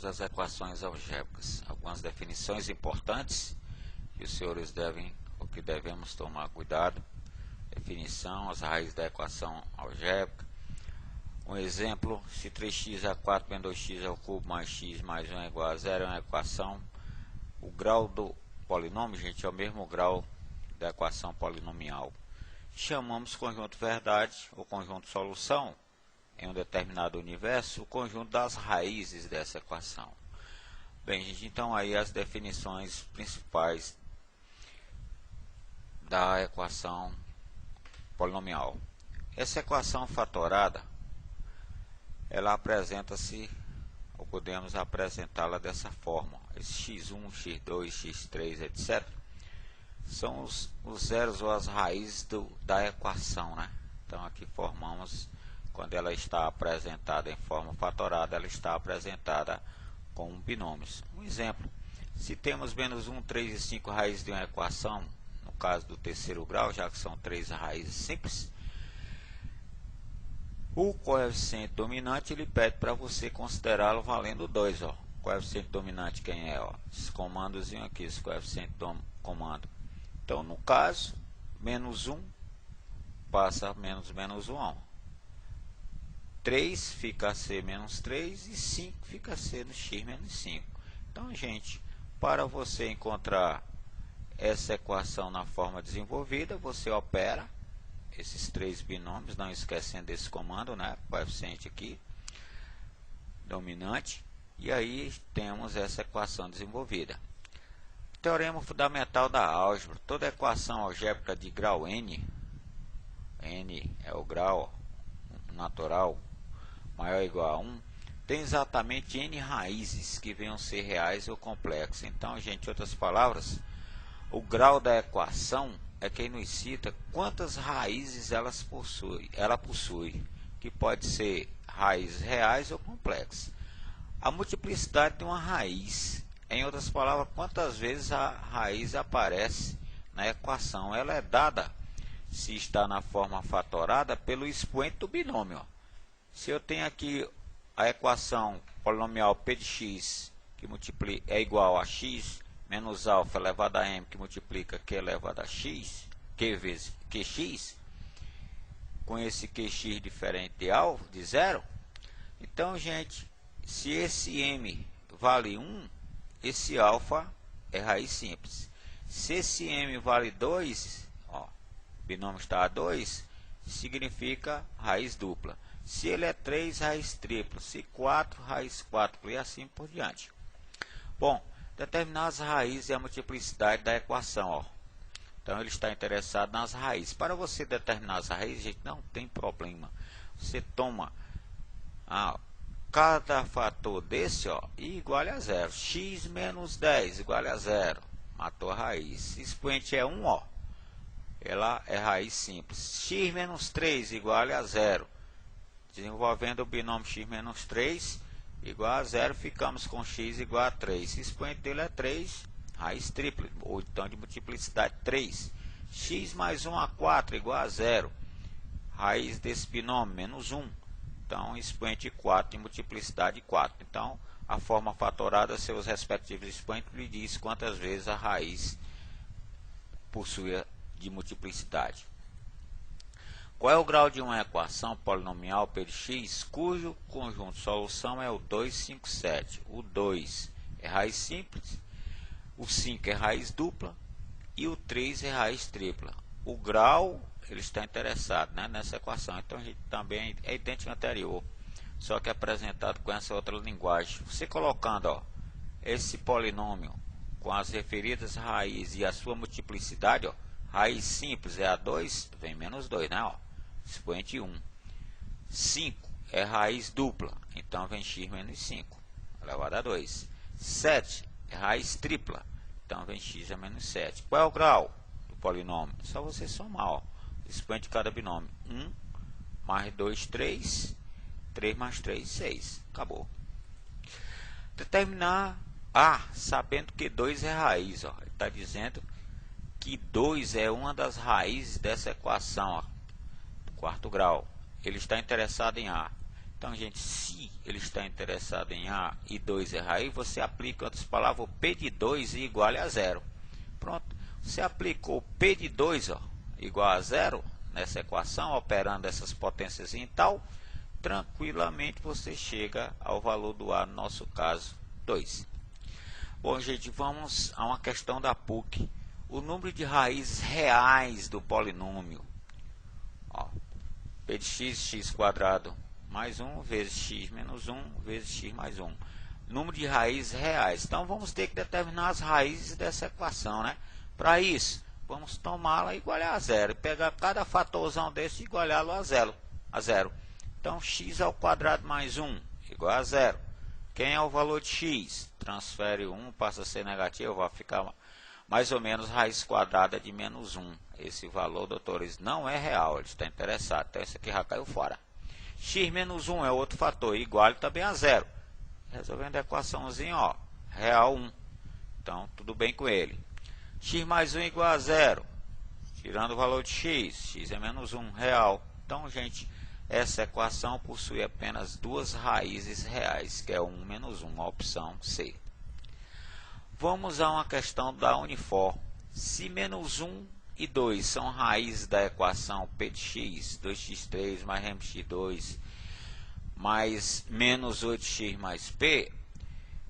das equações algébricas. Algumas definições importantes que os senhores devemos tomar cuidado. Definição, as raízes da equação algébrica. Um exemplo, se 3x a 4 menos 2x ao cubo mais x mais 1 é igual a 0 é uma equação. O grau do polinômio, gente, é o mesmo grau da equação polinomial. Chamamos conjunto verdade ou conjunto solução em um determinado universo o conjunto das raízes dessa equação. Bem, gente, então aí as definições principais da equação polinomial. Essa equação fatorada, ela apresenta-se, ou podemos apresentá-la dessa forma. Esse x1, x2, x3, etc. são os zeros ou as raízes da equação, né? Então aqui formamos, quando ela está apresentada em forma fatorada, ela está apresentada com binômios. Um exemplo, se temos menos 1, 3 e 5 raízes de uma equação, no caso do terceiro grau, já que são 3 raízes simples, o coeficiente dominante ele pede para você considerá-lo valendo 2. Ó. O coeficiente dominante quem é? Ó? Esse comandozinho aqui, esse coeficiente do comando. Então, no caso, menos 1 passa a menos 1. Ó. 3 fica a ser menos 3 e 5 fica a ser no x menos 5. Então, gente, para você encontrar essa equação na forma desenvolvida, você opera esses 3 binômios, não esquecendo desse comando, né? Coeficiente aqui, dominante, e aí temos essa equação desenvolvida. Teorema fundamental da álgebra: toda equação algébrica de grau n é o grau natural, maior ou igual a 1, tem exatamente n raízes que venham ser reais ou complexas. Então, gente, em outras palavras, o grau da equação é quem nos cita quantas raízes ela possui, que pode ser raízes reais ou complexas. A multiplicidade de uma raiz, em outras palavras, quantas vezes a raiz aparece na equação. Ela é dada, se está na forma fatorada, pelo expoente do binômio. Se eu tenho aqui a equação polinomial p de x, que é igual a x menos alfa elevado a m, que multiplica q elevado a x, q vezes qx, com esse qx diferente de 0. Então, gente, se esse m vale 1, esse alfa é raiz simples. Se esse m vale 2, ó, o binômio está a 2, significa raiz dupla. Se ele é 3, raiz tripla. Se 4, raiz quádrupla, e assim por diante. Bom, determinar as raízes e a multiplicidade da equação. Ó. Então, ele está interessado nas raízes. Para você determinar as raízes, gente, não tem problema. Você toma cada fator desse e igual a 0. X menos 10 igual a 0. Matou a raiz. Se expoente é 1, ela é raiz simples. X menos 3 igual a 0. Desenvolvendo o binômio x menos 3 igual a 0, ficamos com x igual a 3. Se o expoente dele é 3, raiz tripla, ou então de multiplicidade 3. X mais 1 a 4 igual a 0. Raiz desse binômio, menos 1. Então, expoente 4 de multiplicidade 4. Então, a forma fatorada, seus respectivos expoentes, lhe diz quantas vezes a raiz possui de multiplicidade. Qual é o grau de uma equação polinomial p de x cujo conjunto de solução é o 2, 5, 7? O 2 é raiz simples, o 5 é raiz dupla e o 3 é raiz tripla. O grau, ele está interessado, né, nessa equação. Então, a gente também é idêntico ao anterior, só que é apresentado com essa outra linguagem. Você colocando esse polinômio com as referidas raízes e a sua multiplicidade, raiz simples é a 2, vem menos 2, né? Expoente 1. 5 é raiz dupla, então vem x menos 5, elevado a 2. 7 é raiz tripla, então vem x a menos 7. Qual é o grau do polinômio? É só você somar, o expoente de cada binômio. 1 mais 2, 3. 3 mais 3, 6. Acabou. Determinar sabendo que 2 é raiz. Ele está dizendo que 2 é uma das raízes dessa equação, do quarto grau. Ele está interessado em A. Então, gente, se ele está interessado em A e 2 é raiz, você aplica, em outras palavras, o P de 2 igual a 0. Pronto, você aplicou P de 2 igual a 0 nessa equação, operando essas potências em tal, tranquilamente você chega ao valor do A, no nosso caso, 2. Bom, gente, vamos a uma questão da PUC. O número de raízes reais do polinômio. P de x quadrado mais 1 vezes x menos 1 vezes x mais 1. Número de raízes reais. Então, vamos ter que determinar as raízes dessa equação, né? Para isso, vamos tomá-la igual a 0. E pegar cada fatorzão desse e igualá-lo a 0. Então, x ao quadrado mais 1 igual a 0. Quem é o valor de x? Transfere 1, passa a ser negativo, vai ficar mais ou menos raiz quadrada de menos 1. Esse valor, doutores, não é real, ele está interessado. Então, esse aqui já caiu fora. X menos 1 é outro fator, igual também a 0. Resolvendo a equaçãozinha, real 1. Então, tudo bem com ele. X mais 1 igual a 0. Tirando o valor de x é menos 1, real. Então, gente, essa equação possui apenas duas raízes reais, que é 1 menos 1, a opção C. Vamos a uma questão da Unifor. Se menos 1 e 2 são raízes da equação P de x, 2x3 mais mx2 mais menos 8x mais p,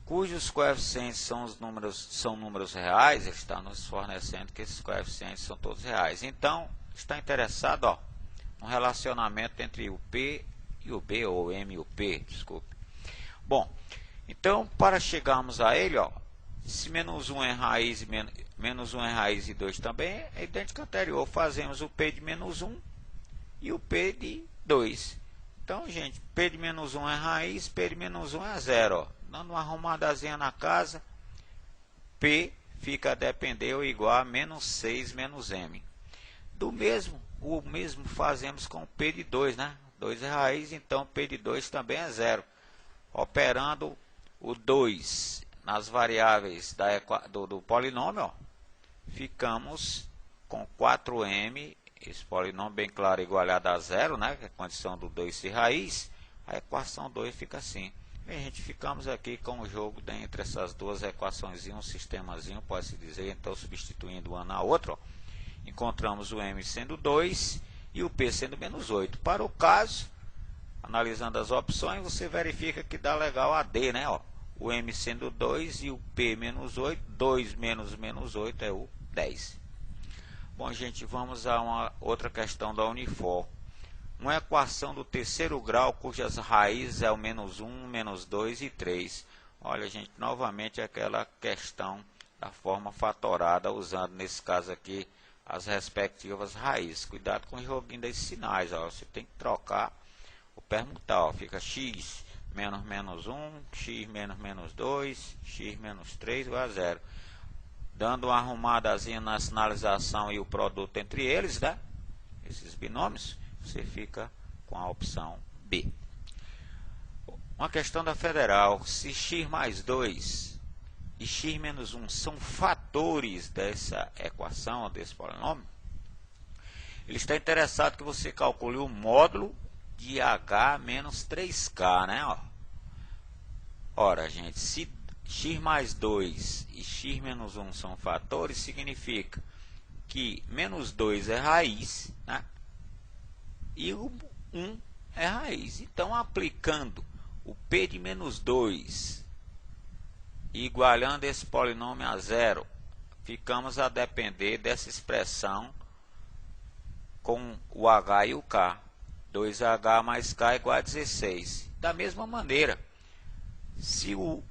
cujos coeficientes são números reais, ele está nos fornecendo que esses coeficientes são todos reais. Então, está interessado um relacionamento entre o P e o B, ou M e o P, desculpe. Bom, então, para chegarmos a ele, se menos 1 é raiz e 2 também é idêntico ao anterior, fazemos o P de menos 1 e o P de 2. Então, gente, P de menos 1 é raiz, P de menos 1 é 0. Dando uma arrumadazinha na casa, P fica a depender ou igual a menos 6 menos M. O mesmo fazemos com P de 2, né? 2 é raiz, então P de 2 também é 0. Operando o 2 nas variáveis do polinômio, ficamos com 4m, esse polinômio bem claro igualado a 0, né, que é a condição do 2 ser raiz, a equação 2 fica assim. E a gente ficamos aqui com o jogo entre essas duas equações, um sistemazinho, pode-se dizer, então substituindo uma na outra, encontramos o m sendo 2 e o p sendo menos 8. Para o caso, analisando as opções, você verifica que dá legal a D, né, o m sendo 2 e o p menos 8, 2 menos menos 8 é o 10. Bom, gente, vamos a uma outra questão da Unifor. Uma equação do terceiro grau, cujas raízes é o menos 1, menos 2 e 3. Olha, gente, novamente aquela questão da forma fatorada, usando, nesse caso aqui, as respectivas raízes. Cuidado com o joguinho desses sinais, você tem que trocar o permutar, fica x menos menos 1, x menos menos 2, x menos 3 igual a 0. Dando uma arrumadazinha na sinalização e o produto entre eles, né? Esses binômios, você fica com a opção B. Uma questão da Federal. Se x mais 2 e x menos 1 são fatores dessa equação, desse polinômio, ele está interessado que você calcule o módulo de h menos 3k, né? Ora, gente, se x mais 2 e x menos 1 são fatores, significa que menos 2 é raiz, né? E o 1 é raiz. Então, aplicando o P de menos 2 e igualando esse polinômio a 0, ficamos a depender dessa expressão com o h e o k. 2h mais k igual a 16. Da mesma maneira, se o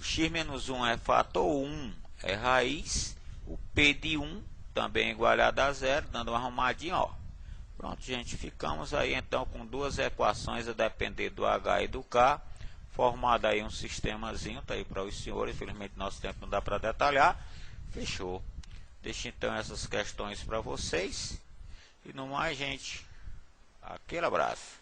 x menos 1 é fator, 1 é raiz, o P de 1 também é igualado a 0, dando uma arrumadinha, Pronto, gente, ficamos aí então com duas equações a depender do h e do k, formado aí um sistemazinho, tá aí para os senhores, infelizmente nosso tempo não dá para detalhar, fechou. Deixo então essas questões para vocês, e no mais, gente, aquele abraço.